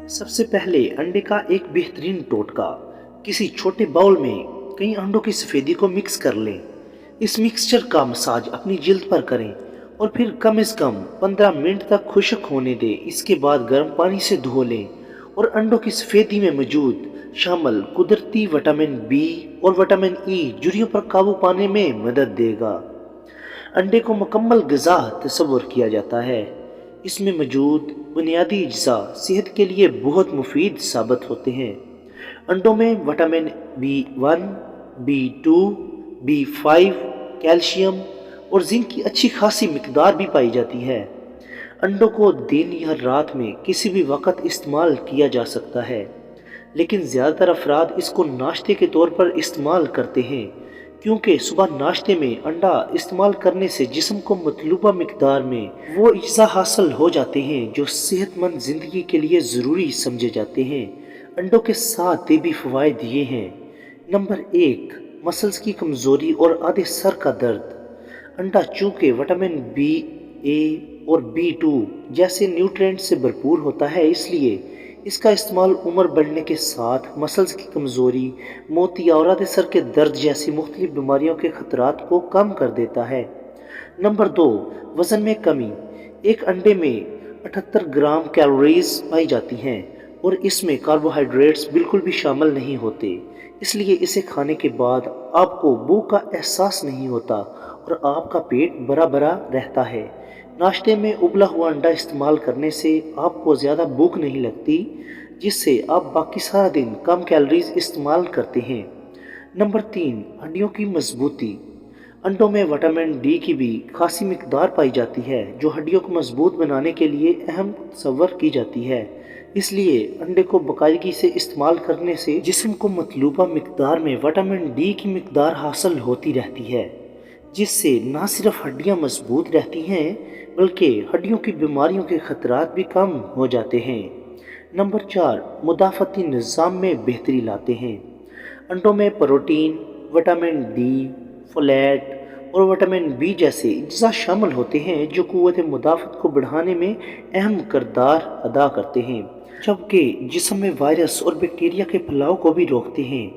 सबसे पहले अंडे का एक बेहतरीन टोटका। किसी छोटे बाउल में कई अंडों की सफेदी को मिक्स कर लें। इस मिक्सचर का मसाज अपनी जिल्द पर करें और फिर कम से कम 15 मिनट तक खुश्क होने दें। इसके बाद गर्म पानी से धो लें और अंडों की सफेदी में मौजूद शामिल कुदरती विटामिन बी और विटामिन ई झुर्रियों पर काबू पाने में मदद देगा। अंडे को मुकम्मल ग़िज़ा तस्वुर किया जाता है। इसमें मौजूद बुनियादी अज्जा सेहत के लिए बहुत मुफीद साबित होते हैं। अंडों में vitamin B1, B2, B5, calcium और जिंक की अच्छी खासी मिकदार भी पाई जाती है। अंडों को दिन या रात में किसी भी वक्त इस्तेमाल किया जा सकता है, लेकिन ज़्यादातर अफराद इसको नाश्ते के तौर पर इस्तेमाल करते हैं, क्योंकि सुबह नाश्ते में अंडा इस्तेमाल करने से जिस्म को मतलूबा मिकदार में वो अज्जा हासिल हो जाते हैं जो सेहतमंद ज़िंदगी के लिए ज़रूरी समझे जाते हैं। अंडों के 7 तबी फ़वाइद ये हैं। नंबर 1, मसल्स की कमज़ोरी और आधे सर का दर्द। अंडा चूँकि विटामिन बी, ए और B2 जैसे न्यूट्रिएंट से भरपूर होता है, इसलिए इसका इस्तेमाल उम्र बढ़ने के साथ मसल्स की कमज़ोरी, मोतिया और आधे सर के दर्द जैसी मुख्तलिफ बीमारियों के खतरात को कम कर देता है। नंबर 2, वज़न में कमी। एक अंडे में 78 ग्राम कैलोरीज पाई जाती हैं और इसमें कार्बोहाइड्रेट्स बिल्कुल भी शामिल नहीं होते, इसलिए इसे खाने के बाद आपको भूख का एहसास नहीं होता और आपका पेट भरा भरा रहता है। नाश्ते में उबला हुआ अंडा इस्तेमाल करने से आपको ज़्यादा भूख नहीं लगती, जिससे आप बाकी सारा दिन कम कैलोरीज इस्तेमाल करते हैं। नंबर 3, हड्डियों की मजबूती। अंडों में विटामिन डी की भी खासी मिकदार पाई जाती है, जो हड्डियों को मजबूत बनाने के लिए अहम तस्वर की जाती है। इसलिए अंडे को बाकायदगी से इस्तेमाल करने से जिस्म को मतलूबा मिकदार में विटामिन डी की मिकदार हासिल होती रहती है, जिससे न सिर्फ हड्डियां मजबूत रहती हैं बल्कि हड्डियों की बीमारियों के खतरात भी कम हो जाते हैं। नंबर 4, मुदाफ़ती निज़ाम में बेहतरी लाते हैं। अंडों में प्रोटीन, विटामिन डी, फोलेट और विटामिन बी जैसे अज्जा शामिल होते हैं जो क़ुव्वत मुदाफ़त को बढ़ाने में अहम किरदार अदा करते हैं, जबकि जिस्म में वायरस और बैक्टीरिया के फैलाव को भी रोकते हैं।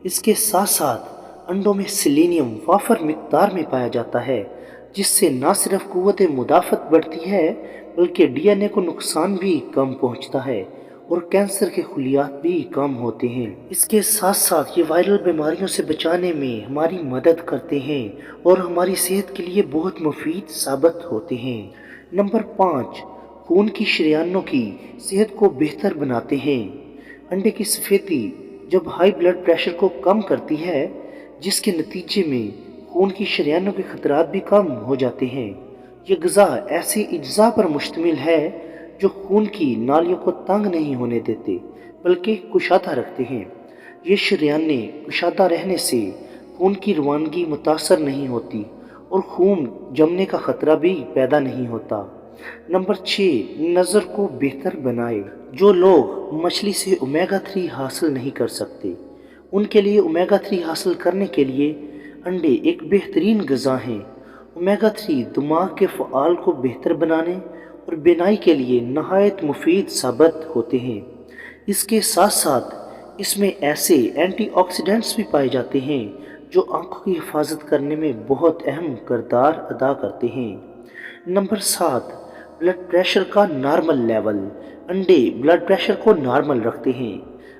इसके साथ साथ अंडों में सेलेनियम वाफर मिकदार में पाया जाता है, जिससे न सिर्फ क़ुव्वत मुदाफ़त बढ़ती है बल्कि DNA को नुकसान भी कम पहुँचता है और कैंसर के खुलियात भी कम होते हैं। इसके साथ साथ ये वायरल बीमारियों से बचाने में हमारी मदद करते हैं और हमारी सेहत के लिए बहुत मुफीद साबित होते हैं। नंबर 5, खून की शरीयानों की सेहत को बेहतर बनाते हैं। अंडे की सफ़ेदी जब हाई ब्लड प्रेशर को कम करती है, जिसके नतीजे में खून की शरीयानों के खतरात भी कम हो जाते हैं। ये ग़िज़ा ऐसे अज्जा पर मुश्तमिल है जो खून की नालियों को तंग नहीं होने देते बल्कि कुशादा रखते हैं। ये शरीयानें कुशादा रहने से खून की रवानगी मुतासर नहीं होती और खून जमने का ख़तरा भी पैदा नहीं होता। नंबर 6, नज़र को बेहतर बनाए। जो लोग मछली से ओमेगा 3 हासिल नहीं कर सकते, उनके लिए ओमेगा 3 हासिल करने के लिए अंडे एक बेहतरीन ग़िज़ा हैं। ओमेगा 3 दिमाग के फ़आल को बेहतर बनाने और बीनाई के लिए नहायत मुफीद साबित होते हैं। इसके साथ साथ इसमें ऐसे एंटीऑक्सीडेंट्स भी पाए जाते हैं जो आँखों की हिफाजत करने में बहुत अहम किरदार अदा करते हैं। नंबर 7, ब्लड प्रेशर का नॉर्मल लेवल। अंडे ब्लड प्रेशर को नॉर्मल रखते हैं।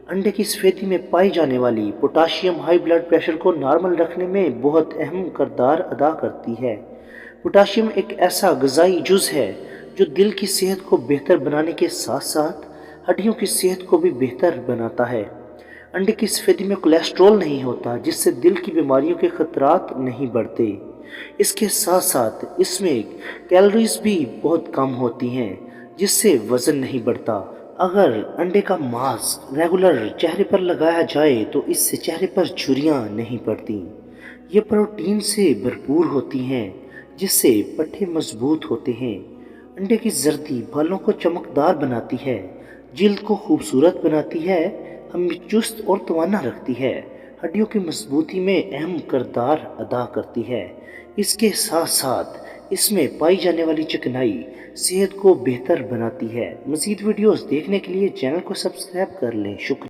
अंडे की सफ़ेदी में पाई जाने वाली पोटाशियम हाई ब्लड प्रेशर को नॉर्मल रखने में बहुत अहम किरदार अदा करती है। पोटाशियम एक ऐसा ग़िज़ाई जुज़ है जो दिल की सेहत को बेहतर बनाने के साथ साथ हड्डियों की सेहत को भी बेहतर बनाता है। अंडे की सफ़ेदी में कोलेस्ट्रॉल नहीं होता, जिससे दिल की बीमारियों के खतरात नहीं बढ़ते। इसके साथ साथ इसमें कैलोरीज भी बहुत कम होती हैं, जिससे वज़न नहीं बढ़ता। अगर अंडे का मांस रेगुलर चेहरे पर लगाया जाए तो इससे चेहरे पर झुर्रियाँ नहीं पड़ती। ये प्रोटीन से भरपूर होती हैं, जिससे पट्टे मजबूत होते हैं। अंडे की जर्दी बालों को चमकदार बनाती है, जिल्द को खूबसूरत बनाती है, हमें चुस्त और तवाना रखती है, हड्डियों की मजबूती में अहम किरदार अदा करती है। इसके साथ साथ اس میں پائی جانے والی چکنائی صحت کو بہتر بناتی ہے۔ مزید ویڈیوز دیکھنے کے لیے چینل کو سبسکرائب کر لیں۔ شکریہ۔